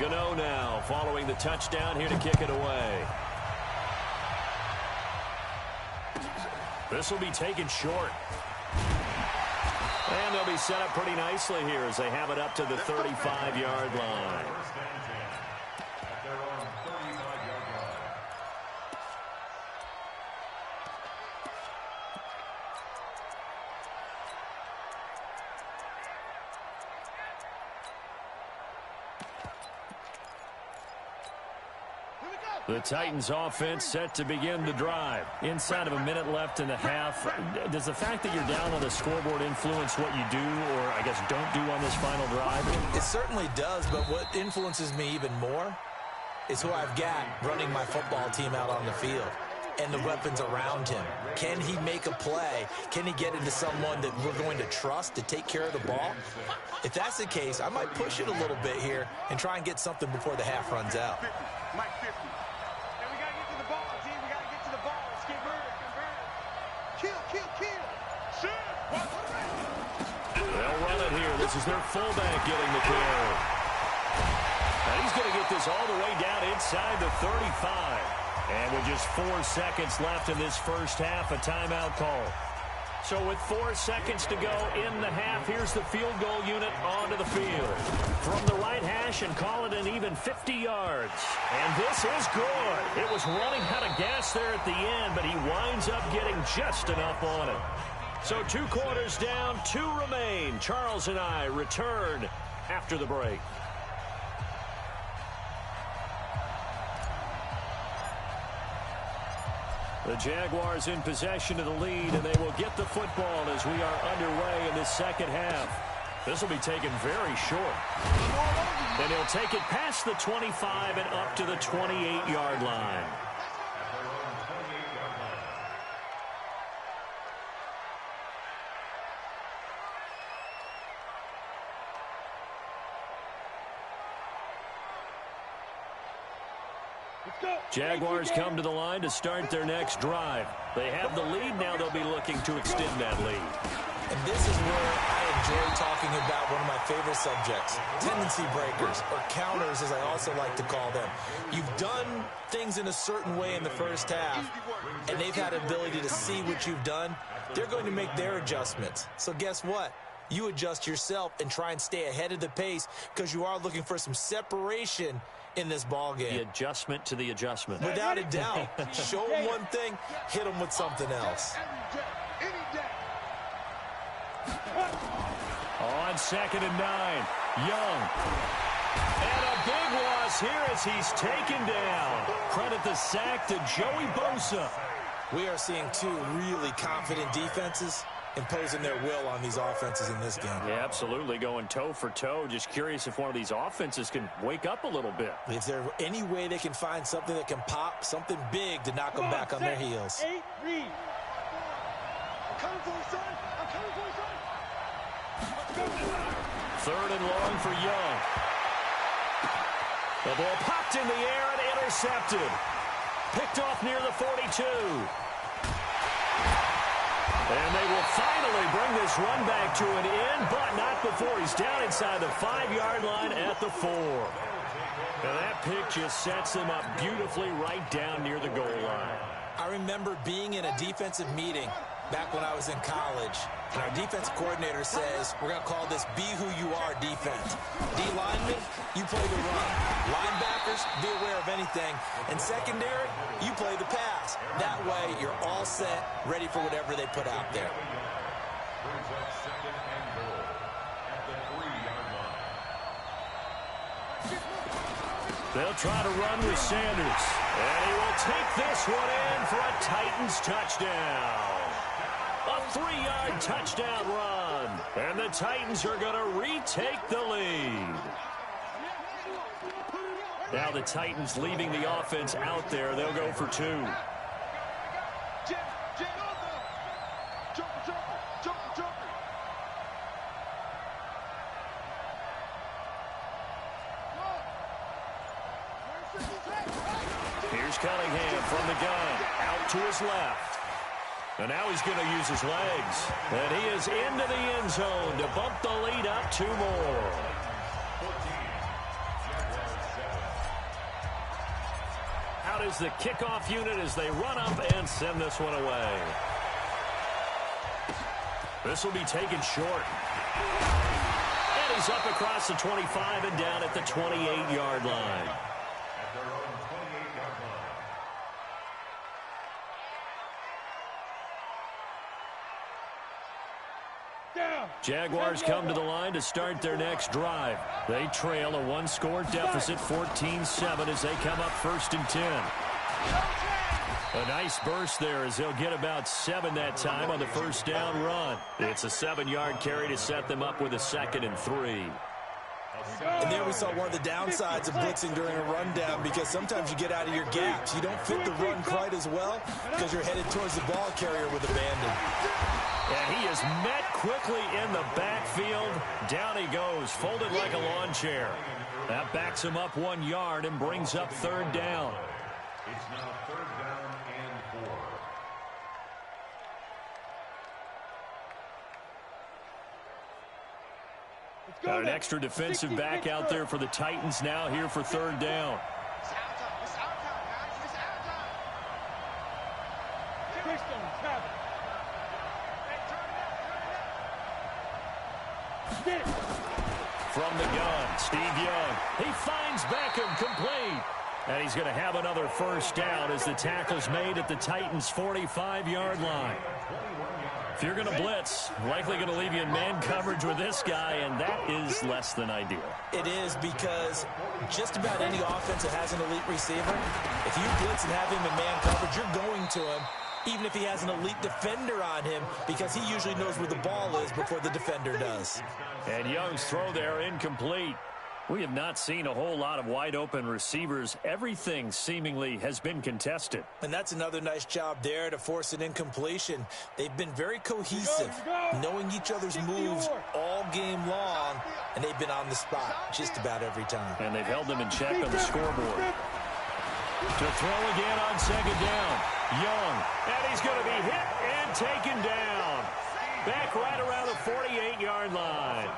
Gano now following the touchdown here to kick it away. This will be taken short. And they'll be set up pretty nicely here as they have it up to the 35-yard line. The Titans offense set to begin the drive. Inside of a minute left in the half. Does the fact that you're down on the scoreboard influence what you do or, I guess, don't do on this final drive? It certainly does, but what influences me even more is who I've got running my football team out on the field and the weapons around him. Can he make a play? Can he get into someone that we're going to trust to take care of the ball? If that's the case, I might push it a little bit here and try and get something before the half runs out. They'll run it here. This is their fullback getting the carry. And he's going to get this all the way down inside the 35. And with just 4 seconds left in this first half, a timeout call. So with 4 seconds to go in the half, here's the field goal unit onto the field. From the right hash and call it an even 50 yards. And this is good. It was running out of gas there at the end, but he winds up getting just enough on it. So 2 quarters down, 2 remain. Charles and I return after the break. The Jaguars in possession of the lead, and they will get the football as we are underway in this second half. This will be taken very short. And he'll take it past the 25 and up to the 28-yard line. Jaguars come to the line to start their next drive. They have the lead. Now they'll be looking to extend that lead. And this is where I enjoy talking about one of my favorite subjects, tendency breakers, or counters as I also like to call them. You've done things in a certain way in the first half, and they've had the ability to see what you've done. They're going to make their adjustments. So guess what? You adjust yourself and try and stay ahead of the pace because you are looking for some separation in this ball game. The adjustment to the adjustment. Without a doubt. Show them one thing, hit them with something else. On 2nd and 9, Young. And a big loss here as he's taken down. Credit the sack to Joey Bosa. We are seeing 2 really confident defenses imposing their will on these offenses in this game. Yeah, absolutely, going toe for toe. Just curious if one of these offenses can wake up a little bit. Is there any way they can find something that can pop, something big to knock them back on their heels? 8, read. I'm coming for you, son. I'm coming for you, son. 3rd and long for Young. The ball popped in the air and intercepted. Picked off near the 42. And they will finally bring this run back to an end, but not before he's down inside the 5-yard line at the 4. And that pick just sets him up beautifully right down near the goal line. I remember being in a defensive meeting back when I was in college, and our defense coordinator says, we're going to call this Be Who You Are defense. D-linemen, you play the run. Linebackers, be aware of anything. And secondary, you play the pass. That way, you're all set, ready for whatever they put out there. They'll try to run with Sanders. And he will take this one in for a Titans touchdown. A 3-yard touchdown run. And the Titans are going to retake the lead. Now the Titans leaving the offense out there. They'll go for 2. Here's Cunningham from the gun. Out to his left. And now he's going to use his legs. And he is into the end zone to bump the lead up 2 more. out as the kickoff unit as they run up and send this one away. This will be taken short. And he's up across the 25 and down at the 28-yard line. Jaguars come to the line to start their next drive. They trail a one-score deficit, 14-7, as they come up 1st and 10. A nice burst there as they'll get about 7 that time on the first down run. It's a 7-yard carry to set them up with a 2nd and 3. And there we saw one of the downsides of blitzing during a rundown, because sometimes you get out of your gaps. You don't fit the run quite as well because you're headed towards the ball carrier with abandon. And he is met quickly in the backfield. Down he goes, folded like a lawn chair. That backs him up 1 yard and brings up 3rd down. It's now 3rd down and 4. Got an extra defensive back out there for the Titans now here for 3rd down. It's our time. It's our time, guys. It's our time. Keystone, travel. Hey, turn it up. Get it. From the gun, Steve Young. He finds Beckham, complete. And he's going to have another first down as the tackle's made at the Titans' 45-yard line. If you're going to blitz, likely going to leave you in man coverage with this guy, and that is less than ideal. It is, because just about any offense that has an elite receiver, if you blitz and have him in man coverage, you're going to him, even if he has an elite defender on him, because he usually knows where the ball is before the defender does. And Young's throw there incomplete. We have not seen a whole lot of wide-open receivers. Everything seemingly has been contested. And that's another nice job there to force an incompletion. They've been very cohesive, knowing each other's moves all game long, and they've been on the spot just about every time. And they've held them in check on the scoreboard. To throw again on 2nd down. Young, and he's going to be hit and taken down. Back right around the 48-yard line.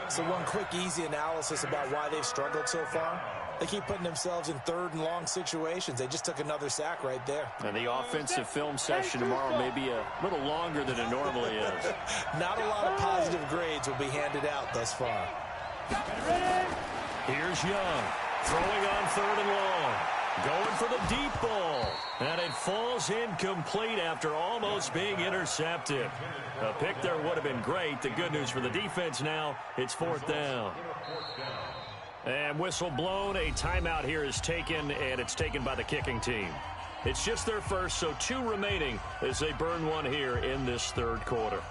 So one quick, easy analysis about why they've struggled so far. They keep putting themselves in 3rd and long situations. They just took another sack right there. And the offensive film session tomorrow may be a little longer than it normally is. Not a lot of positive grades will be handed out thus far. Here's Young, throwing on 3rd and long. Going for the deep ball. And it falls incomplete after almost being intercepted. A pick there would have been great. The good news for the defense now, it's 4th down. And whistle blown. A timeout here is taken, and it's taken by the kicking team. It's just their first, so 2 remaining as they burn one here in this 3rd quarter.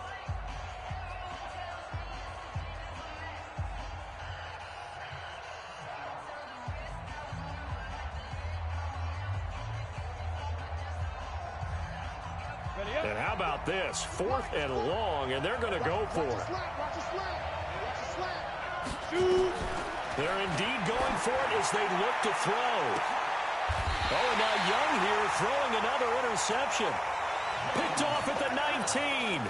And how about this? 4th and long, and they're going to go for it. They're indeed going for it as they look to throw. Oh, and now Young here throwing another interception. Picked off at the 19.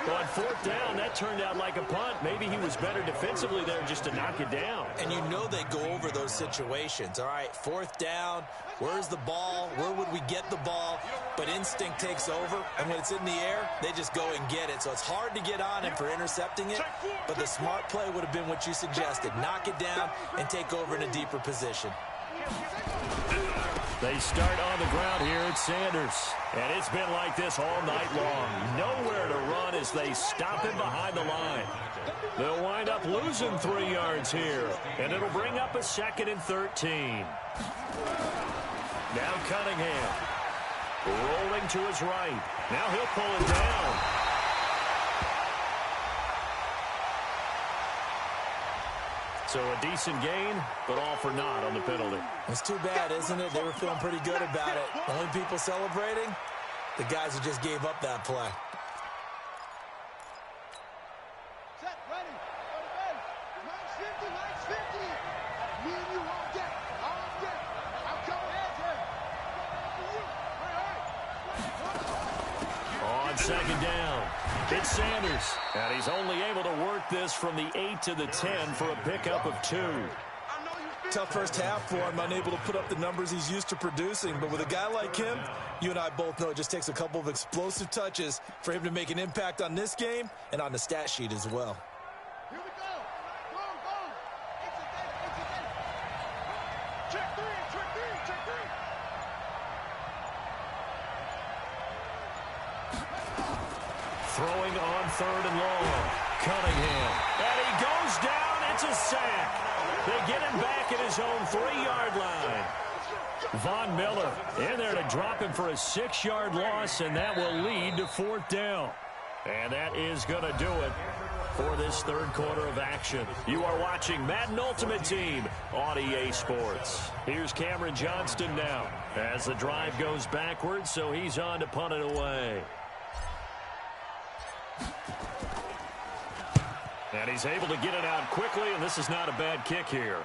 On 4th down, that turned out like a punt. Maybe he was better defensively there just to knock it down. And you know they go over those situations. All right, 4th down, where's the ball? Where would we get the ball? But instinct takes over, and when it's in the air, they just go and get it. So it's hard to get on him for intercepting it, but the smart play would have been what you suggested. Knock it down and take over in a deeper position. They start on the ground here at Sanders. And it's been like this all night long. Nowhere to run as they stop him behind the line. They'll wind up losing 3 yards here. And it'll bring up a 2nd and 13. Now Cunningham. Rolling to his right. Now he'll pull it down. So a decent gain, but all for naught on the penalty. It's too bad, isn't it? They were feeling pretty good about it. Only people celebrating, the guys who just gave up that play. Set, ready, on the base. Lights 50, lights 50. Me and you on deck, on deck. I'm coming at you. On 2nd down, it's Sanders. And he's only able to work this from the 8 to the 10 for a pickup of 2. I know you Tough first half for him, unable to put up the numbers he's used to producing. But with a guy like him, you and I both know it just takes a couple of explosive touches for him to make an impact on this game and on the stat sheet as well. Here we go. Go, go. It's a game. Check three. Throwing on 3rd and long. Cunningham. And he goes down. It's a sack. They get him back at his own 3-yard line. Von Miller in there to drop him for a 6-yard loss, and that will lead to 4th down. And that is going to do it for this third quarter of action. You are watching Madden Ultimate Team on EA Sports. Here's Cameron Johnston now as the drive goes backwards, so he's on to punt it away. And he's able to get it out quickly, and this is not a bad kick here.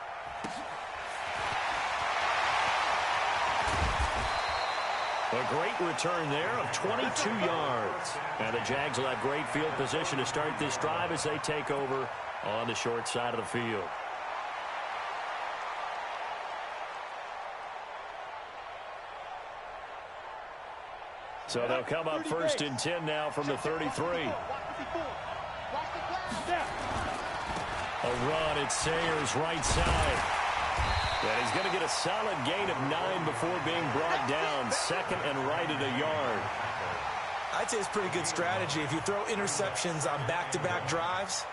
A great return there of 22 yards. And the Jags will have great field position to start this drive as they take over on the short side of the field. So they'll come up 1st and 10 now from the 33. A run at Sayers' right side. And he's going to get a solid gain of 9 before being brought down. 2nd and right at a yard. I'd say it's pretty good strategy. If you throw interceptions on back-to-back drives,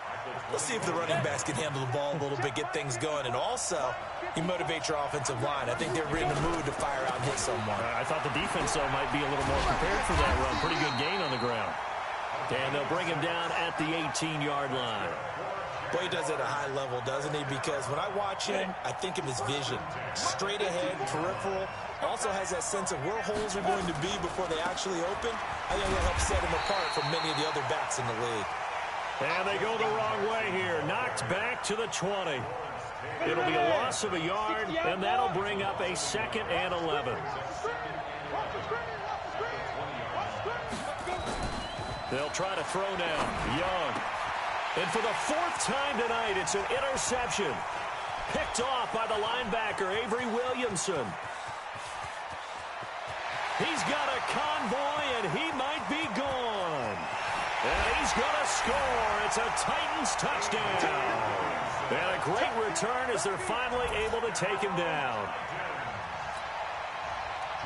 let's see if the running backs can handle the ball a little bit, get things going. And also, you motivate your offensive line. I think they're in the mood to fire out and hit someone. I thought the defense, though, might be a little more prepared for that run. Pretty good gain on the ground. And they'll bring him down at the 18-yard line. Boy, he does it at a high level, doesn't he? Because when I watch him, I think of his vision. Straight ahead, peripheral. Also has that sense of where holes are going to be before they actually open. I think that'll help set him apart from many of the other backs in the league. And they go the wrong way here. Knocked back to the 20. It'll be a loss of a yard, and that'll bring up a 2nd and 11. They'll try to throw now. Young. And for the 4th time tonight, it's an interception. Picked off by the linebacker, Avery Williamson. He's got a convoy, and he might be gone. And he's going to score. It's a Titans touchdown. And a great return as they're finally able to take him down.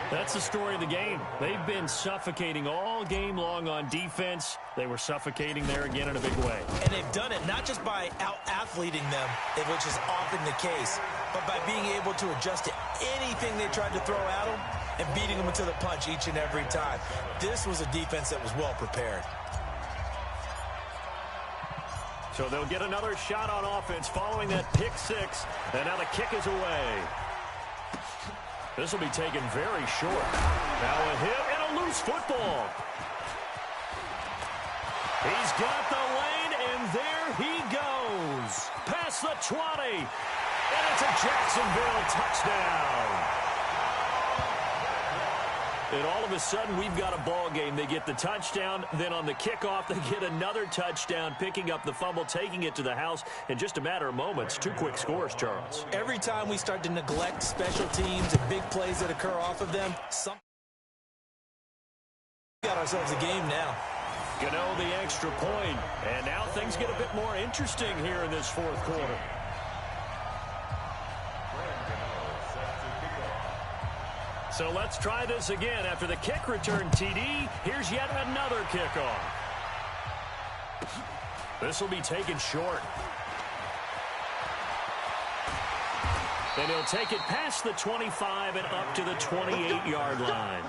That's the story of the game. They've been suffocating all game long on defense. They were suffocating there again in a big way. And they've done it not just by out-athleting them, which is often the case, but by being able to adjust to anything they tried to throw at them and beating them into the punch each and every time. This was a defense that was well prepared. So they'll get another shot on offense following that pick 6. And now the kick is away. This will be taken very short. Now a hit and a loose football. He's got the lane, and there he goes. Past the 20. And it's a Jacksonville touchdown. And all of a sudden, we've got a ball game. They get the touchdown. Then on the kickoff, they get another touchdown, picking up the fumble, taking it to the house in just a matter of moments. 2 quick scores, Charles. Every time we start to neglect special teams and big plays that occur off of them, we got ourselves a game now. Gano the extra point. And now things get a bit more interesting here in this 4th quarter. So let's try this again. After the kick return TD, here's yet another kickoff. This will be taken short. And he'll take it past the 25 and up to the 28-yard line.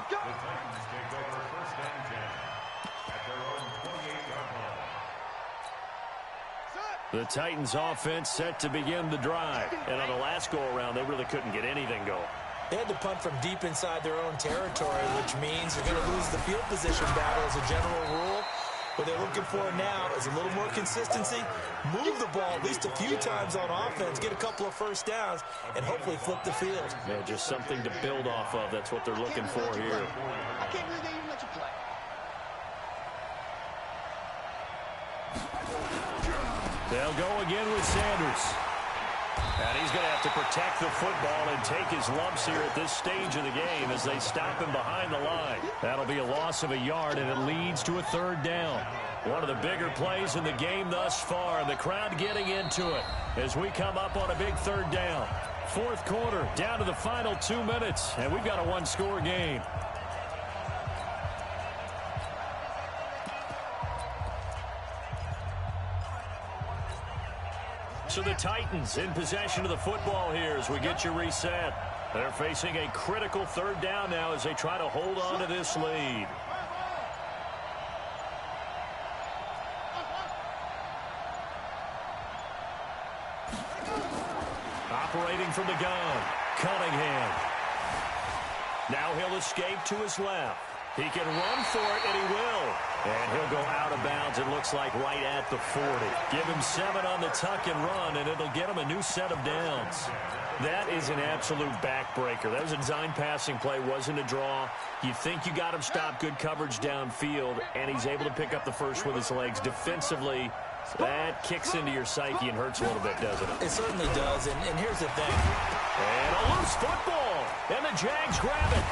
The Titans offense set to begin the drive. And on the last go-around, they really couldn't get anything going. They had to punt from deep inside their own territory, which means they're going to lose the field position battle as a general rule. What they're looking for now is a little more consistency, move the ball at least a few times on offense, get a couple of first downs, and hopefully flip the field. Yeah, just something to build off of. That's what they're looking for here. I can't believe they even let you play. They'll go again with Sanders. And he's going to have to protect the football and take his lumps here at this stage of the game as they stop him behind the line. That'll be a loss of a yard, and it leads to a third down. One of the bigger plays in the game thus far, and the crowd getting into it as we come up on a big third down. Fourth quarter, down to the final 2 minutes, and we've got a one-score game. So the Titans in possession of the football here as we get you reset. They're facing a critical third down now as they try to hold on to this lead. Operating from the gun, Cunningham. Now he'll escape to his left. He can run for it, and he will. And he'll go out of bounds, it looks like, right at the 40. Give him 7 on the tuck and run, and it'll get him a new set of downs. That is an absolute backbreaker. That was a design passing play, wasn't a draw. You think you got him stopped, good coverage downfield, and he's able to pick up the first with his legs. Defensively, that kicks into your psyche and hurts a little bit, doesn't it? It certainly does, and here's the thing. And a loose football, and the Jags grab it.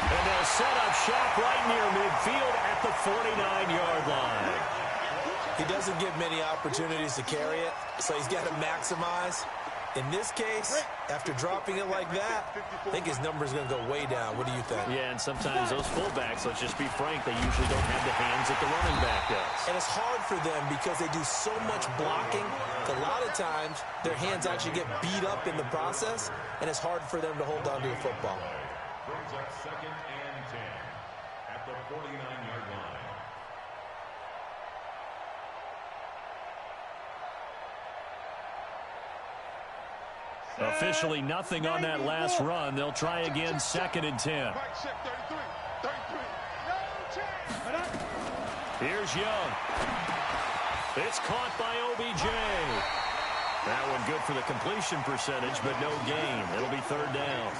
And they'll set up shop right near midfield at the 49-yard line. He doesn't get many opportunities to carry it, so he's got to maximize. In this case, after dropping it like that, I think his number is going to go way down. What do you think? Yeah, and sometimes those fullbacks, let's just be frank, they usually don't have the hands that the running back does. And it's hard for them because they do so much blocking that a lot of times their hands actually get beat up in the process, and it's hard for them to hold on to the football. Brings up 2nd and 10 at the 49-yard line. Officially nothing on that last run. They'll try again, 2nd and 10. Here's Young. It's caught by OBJ. That one good for the completion percentage, but no gain. It'll be third down.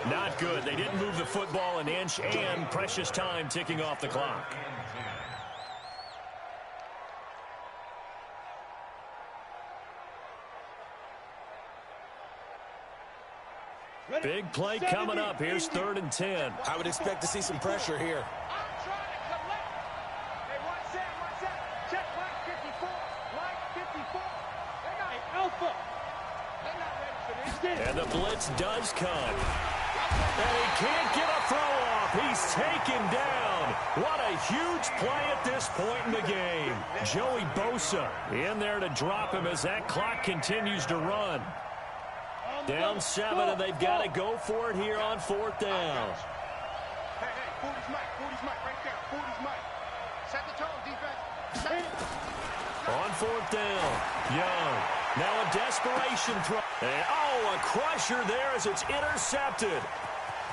Not good. They didn't move the football an inch, and precious time ticking off the clock. Big play coming up. Here's 3rd and 10. I would expect to see some pressure here. And the blitz does come. And he can't get a throw off. He's taken down. What a huge play at this point in the game. Joey Bosa in there to drop him as that clock continues to run. Down 7, and they've got to go for it here on 4th down. Hey, 40's Mike right there. 40's Mike. Set the tone, defense. On 4th down, Young. Now a desperation throw. And, oh, a crusher there as it's intercepted.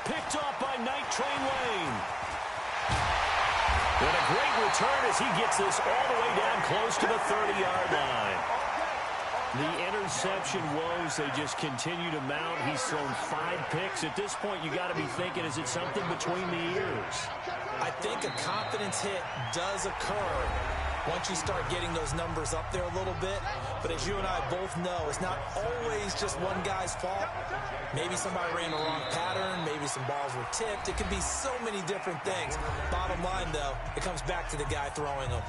Picked off by Night Train Lane. And a great return as he gets this all the way down close to the 30-yard line. The interception woes, they just continue to mount. He's thrown 5 picks. At this point, you got to be thinking, is it something between the ears? I think a confidence hit does occur once you start getting those numbers up there a little bit. But as you and I both know, it's not always just one guy's fault. Maybe somebody ran the wrong pattern. Maybe some balls were tipped. It could be so many different things. Bottom line, though, it comes back to the guy throwing them.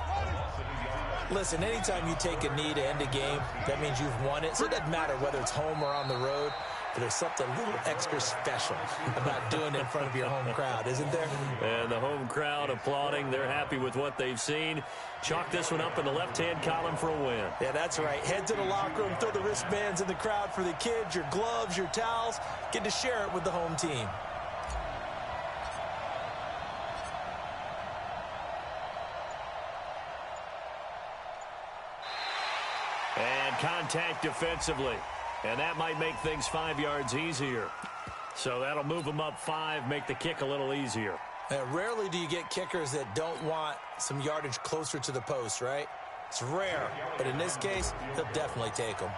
Listen, anytime you take a knee to end a game, that means you've won it. So it doesn't matter whether it's home or on the road. But there's something a little extra special about doing it in front of your home crowd, isn't there? And the home crowd applauding. They're happy with what they've seen. Chalk this one up in the left-hand column for a win. Yeah, that's right. Head to the locker room, throw the wristbands in the crowd for the kids, your gloves, your towels. Get to share it with the home team. And contact defensively. And that might make things 5 yards easier. So that'll move them up 5, make the kick a little easier. Rarely do you get kickers that don't want some yardage closer to the post, right? It's rare, but in this case, they'll definitely take them.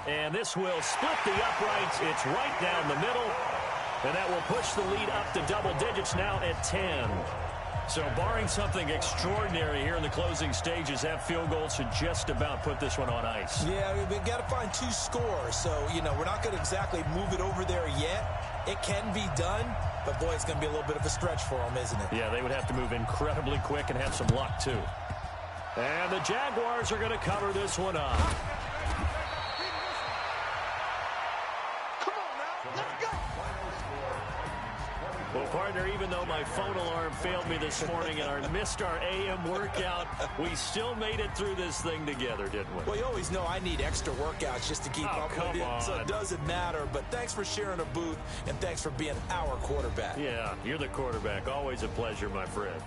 And this will split the uprights. It's right down the middle. And that will push the lead up to double digits now at 10. So barring something extraordinary here in the closing stages, that field goal should just about put this one on ice. Yeah, we've got to find 2 scores. So, you know, we're not going to exactly move it over there yet. It can be done, but, boy, it's going to be a little bit of a stretch for them, isn't it? Yeah, they would have to move incredibly quick and have some luck, too. And the Jaguars are going to cover this one up. Come on now, let's go. Well, partner, even though my phone alarm failed me this morning and I missed our AM workout, we still made it through this thing together, didn't we? Well, you always know I need extra workouts just to keep up with you, so it doesn't matter. But thanks for sharing a booth, and thanks for being our quarterback. Yeah, you're the quarterback. Always a pleasure, my friend.